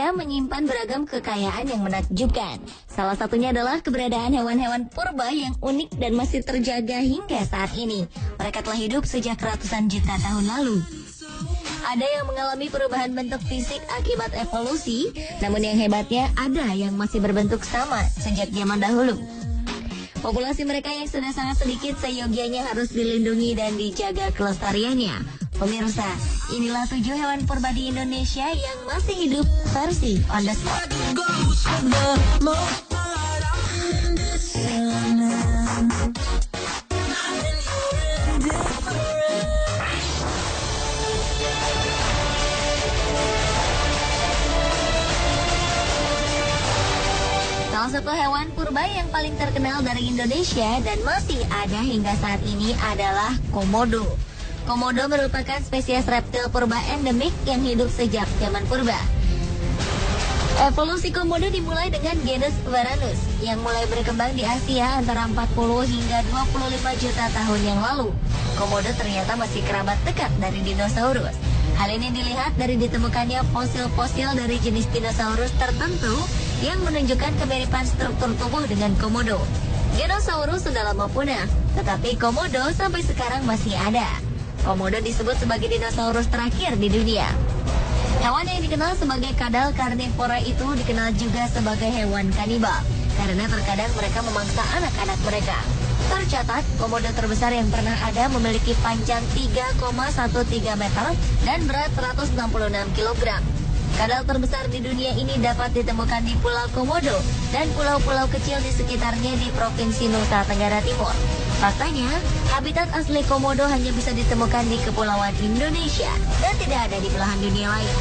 Indonesia menyimpan beragam kekayaan yang menakjubkan. Salah satunya adalah keberadaan hewan-hewan purba yang unik dan masih terjaga hingga saat ini. Mereka telah hidup sejak ratusan juta tahun lalu. Ada yang mengalami perubahan bentuk fisik akibat evolusi, namun yang hebatnya ada yang masih berbentuk sama sejak zaman dahulu. Populasi mereka yang sudah sangat sedikit seyogianya harus dilindungi dan dijaga kelestariannya. Pemirsa, inilah 7 hewan purba di Indonesia yang masih hidup versi on the spot. Salah satu hewan purba yang paling terkenal dari Indonesia dan masih ada hingga saat ini adalah komodo. Komodo merupakan spesies reptil purba endemik yang hidup sejak zaman purba. Evolusi komodo dimulai dengan genus Varanus yang mulai berkembang di Asia antara 40 hingga 25 juta tahun yang lalu. Komodo ternyata masih kerabat dekat dari dinosaurus. Hal ini dilihat dari ditemukannya fosil-fosil dari jenis dinosaurus tertentu yang menunjukkan kemiripan struktur tubuh dengan komodo. Dinosaurus sudah lama punah, tetapi komodo sampai sekarang masih ada. Komodo disebut sebagai dinosaurus terakhir di dunia. Hewan yang dikenal sebagai kadal karnivora itu dikenal juga sebagai hewan kanibal, karena terkadang mereka memangsa anak-anak mereka. Tercatat, komodo terbesar yang pernah ada memiliki panjang 3,13 meter dan berat 166 kg. Kadal terbesar di dunia ini dapat ditemukan di Pulau Komodo dan pulau-pulau kecil di sekitarnya di Provinsi Nusa Tenggara Timur. Faktanya, habitat asli komodo hanya bisa ditemukan di kepulauan Indonesia dan tidak ada di belahan dunia lain.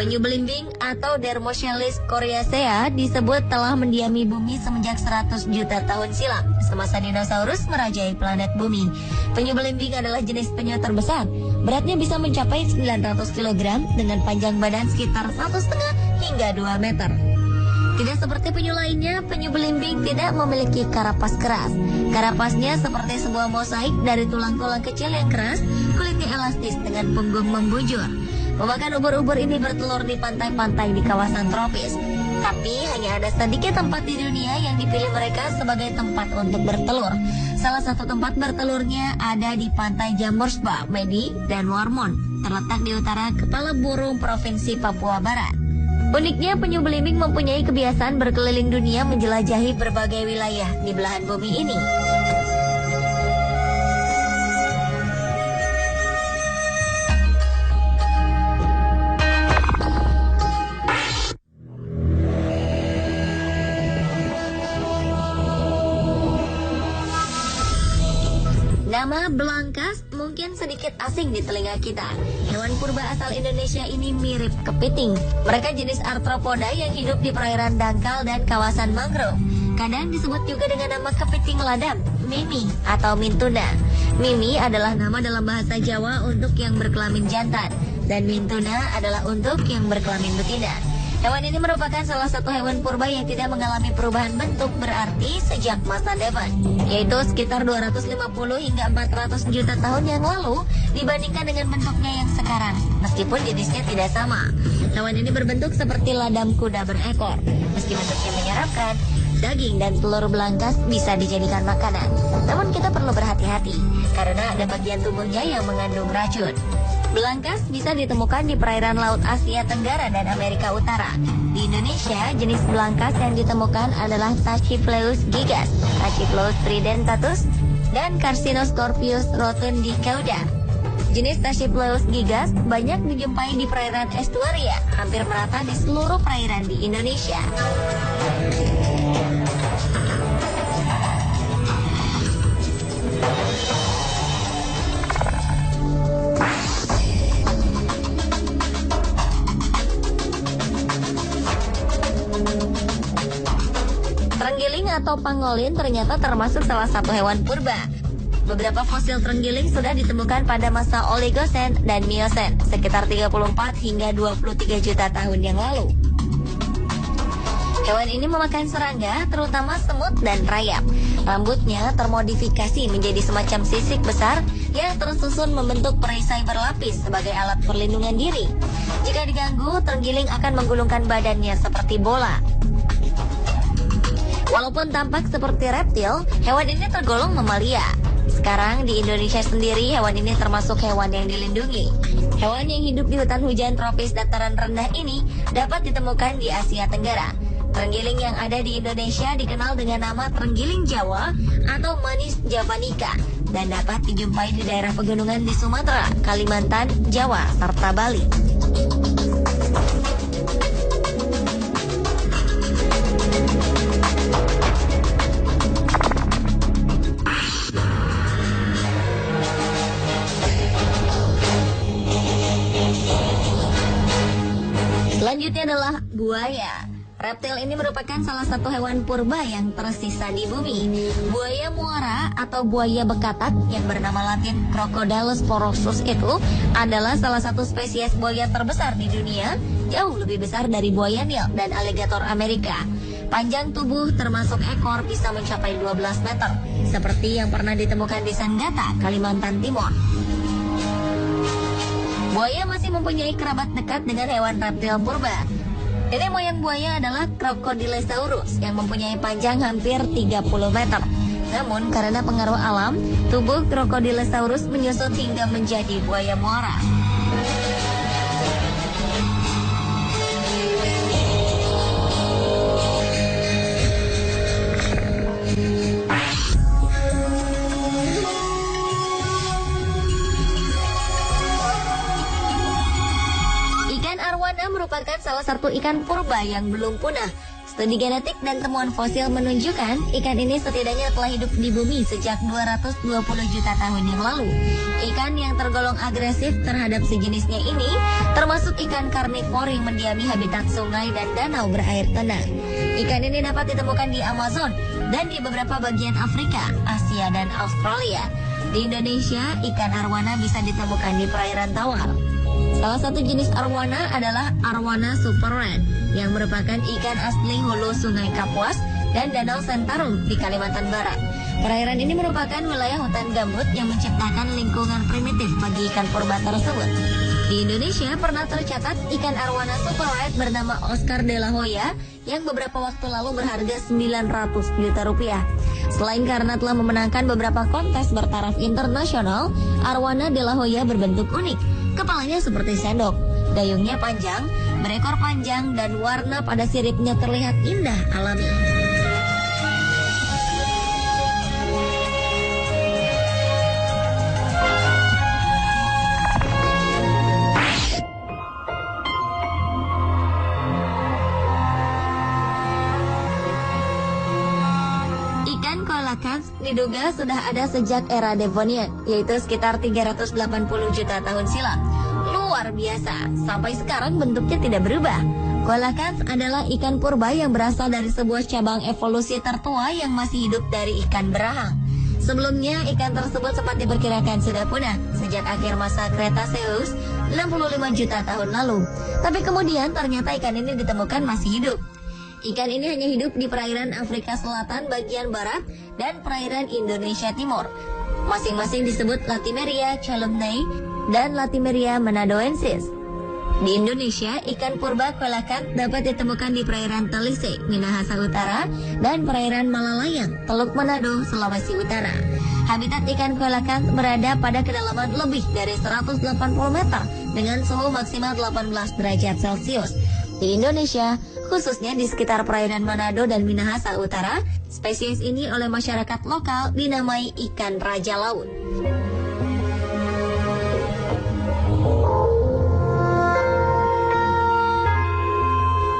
Penyu belimbing atau Dermochelis coriacea disebut telah mendiami bumi semenjak 100 juta tahun silam, semasa dinosaurus merajai planet bumi. Penyu belimbing adalah jenis penyu terbesar. Beratnya bisa mencapai 900 kg dengan panjang badan sekitar 1,5 hingga 2 meter. Tidak seperti penyu lainnya, penyu belimbing tidak memiliki karapas keras. Karapasnya seperti sebuah mosaik dari tulang-tulang kecil yang keras, kulitnya elastis dengan punggung membujur. Memakan ubur-ubur ini bertelur di pantai-pantai di kawasan tropis. Tapi hanya ada sedikit tempat di dunia yang dipilih mereka sebagai tempat untuk bertelur. Salah satu tempat bertelurnya ada di pantai Jambursba, Medi, dan Warmond, terletak di utara Kepala Burung Provinsi Papua Barat. Uniknya, penyu belimbing mempunyai kebiasaan berkeliling dunia menjelajahi berbagai wilayah di belahan bumi ini. Nama belangkas mungkin sedikit asing di telinga kita. Hewan purba asal Indonesia ini mirip kepiting. Mereka jenis arthropoda yang hidup di perairan dangkal dan kawasan mangrove. Kadang disebut juga dengan nama kepiting ladam, mimi atau mintuna. Mimi adalah nama dalam bahasa Jawa untuk yang berkelamin jantan, dan mintuna adalah untuk yang berkelamin betina. Hewan ini merupakan salah satu hewan purba yang tidak mengalami perubahan bentuk berarti sejak masa Devon, yaitu sekitar 250 hingga 400 juta tahun yang lalu dibandingkan dengan bentuknya yang sekarang, meskipun jenisnya tidak sama. Hewan ini berbentuk seperti ladam kuda berekor. Meski bentuknya menyeramkan, daging dan telur belangkas bisa dijadikan makanan. Namun kita perlu berhati-hati, karena ada bagian tubuhnya yang mengandung racun. Belangkas bisa ditemukan di perairan Laut Asia Tenggara dan Amerika Utara. Di Indonesia, jenis belangkas yang ditemukan adalah Tachypleus gigas, Tachypleus tridentatus, dan Carcinoscorpius rotundicauda. Jenis Tachypleus gigas banyak dijumpai di perairan estuaria, hampir merata di seluruh perairan di Indonesia. Terenggiling atau pangolin ternyata termasuk salah satu hewan purba. Beberapa fosil terenggiling sudah ditemukan pada masa Oligosen dan Miosen, sekitar 34 hingga 23 juta tahun yang lalu. Hewan ini memakan serangga, terutama semut dan rayap. Rambutnya termodifikasi menjadi semacam sisik besar yang tersusun membentuk perisai berlapis sebagai alat perlindungan diri. Jika diganggu, terenggiling akan menggulungkan badannya seperti bola. Walaupun tampak seperti reptil, hewan ini tergolong mamalia. Sekarang di Indonesia sendiri, hewan ini termasuk hewan yang dilindungi. Hewan yang hidup di hutan hujan tropis dataran rendah ini dapat ditemukan di Asia Tenggara. Terenggiling yang ada di Indonesia dikenal dengan nama terenggiling Jawa atau Manis javanica dan dapat dijumpai di daerah pegunungan di Sumatera, Kalimantan, Jawa, serta Bali. Selanjutnya adalah buaya. Reptil ini merupakan salah satu hewan purba yang tersisa di bumi. Buaya muara atau buaya bekatat yang bernama latin Crocodylus porosus itu adalah salah satu spesies buaya terbesar di dunia, jauh lebih besar dari buaya Nil dan aligator Amerika. Panjang tubuh termasuk ekor bisa mencapai 12 meter, seperti yang pernah ditemukan di Sangatta, Kalimantan Timur. Buaya masih mempunyai kerabat dekat dengan hewan reptil purba. Nenek moyang buaya adalah Crocodilosaurus yang mempunyai panjang hampir 30 meter. Namun karena pengaruh alam, tubuh Crocodilosaurus menyusut hingga menjadi buaya muara. Merupakan salah satu ikan purba yang belum punah. Studi genetik dan temuan fosil menunjukkan ikan ini setidaknya telah hidup di bumi sejak 220 juta tahun yang lalu. Ikan yang tergolong agresif terhadap sejenisnya ini termasuk ikan karnivor yang mendiami habitat sungai dan danau berair tenang. Ikan ini dapat ditemukan di Amazon dan di beberapa bagian Afrika, Asia, dan Australia. Di Indonesia, ikan arwana bisa ditemukan di perairan tawar. Salah satu jenis arwana adalah arwana super red yang merupakan ikan asli hulu Sungai Kapuas dan Danau Sentarum di Kalimantan Barat. Perairan ini merupakan wilayah hutan gambut yang menciptakan lingkungan primitif bagi ikan purba tersebut. Di Indonesia pernah tercatat ikan arwana super red bernama Oscar de la Hoya yang beberapa waktu lalu berharga 900 juta rupiah. Selain karena telah memenangkan beberapa kontes bertaraf internasional, arwana de la Hoya berbentuk unik. Kepalanya seperti sendok, dayungnya panjang, berekor panjang, dan warna pada siripnya terlihat indah alami. Ikan coelacanth diduga sudah ada sejak era Devonian, yaitu sekitar 380 juta tahun silam. Luar biasa, sampai sekarang bentuknya tidak berubah. Coelacanth adalah ikan purba yang berasal dari sebuah cabang evolusi tertua yang masih hidup dari ikan berahang. Sebelumnya, ikan tersebut sempat diperkirakan sudah punah sejak akhir masa Cretaceous 65 juta tahun lalu. Tapi kemudian ternyata ikan ini ditemukan masih hidup. Ikan ini hanya hidup di perairan Afrika Selatan bagian barat dan perairan Indonesia Timur. Masing-masing disebut Latimeria chalumnae dan Latimeria manadoensis. Di Indonesia, ikan purba coelacanth dapat ditemukan di perairan Talise, Minahasa Utara, dan perairan Malalayang, Teluk Manado, Sulawesi Utara. Habitat ikan coelacanth berada pada kedalaman lebih dari 180 meter dengan suhu maksimal 18 derajat Celcius. Di Indonesia, khususnya di sekitar perairan Manado dan Minahasa Utara, spesies ini oleh masyarakat lokal dinamai ikan raja laut.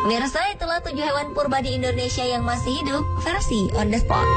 Pemirsa, itulah 7 hewan purba di Indonesia yang masih hidup versi on the spot.